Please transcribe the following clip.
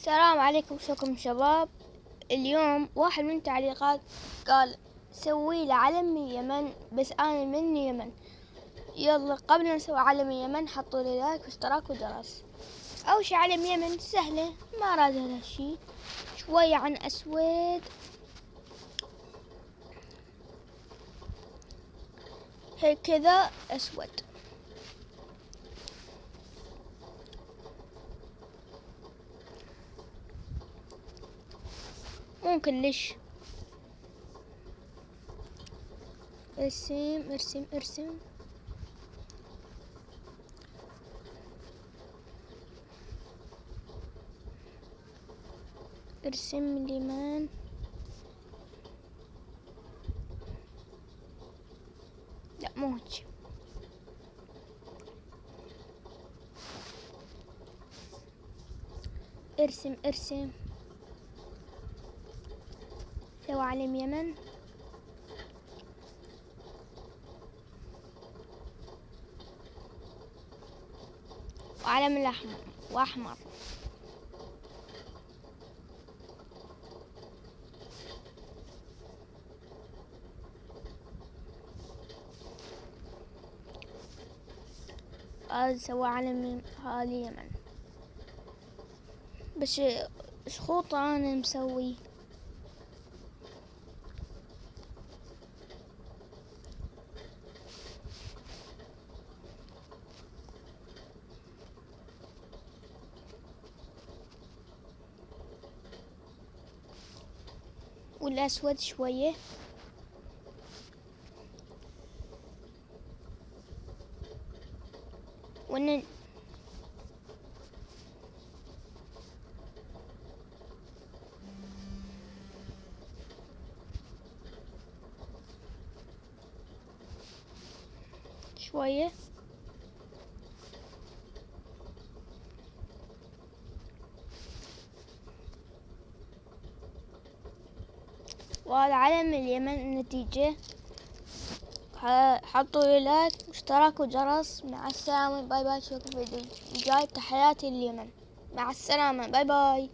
السلام عليكم، شكرا شباب. اليوم واحد من التعليقات قال سوي لي علم من اليمن، بس أنا من اليمن. يلا قبل ما نسوي علم اليمن حطوا لي لايك واشتراك وجرس. أول شي علم اليمن سهلة، ما راد هذا شي. شوية عن أسود هيك كذا أسود. ممكن ليش ارسم ارسم ارسم. ارسم من اليمن. لا مو هيك. ارسم ارسم. سوى علم يمن. وعلم الأحمر وأحمر. هذا سوى علم هذا اليمن، بس شخوطة أنا مسوي. والأسود شوية. وإن شوية. وهذا علم اليمن النتيجة. حطوا لي لايك واشتراك وجرس. مع السلامة، باي باي، اشوفكم في الفيديو الجاي. تحياتي اليمن، مع السلامة، باي باي.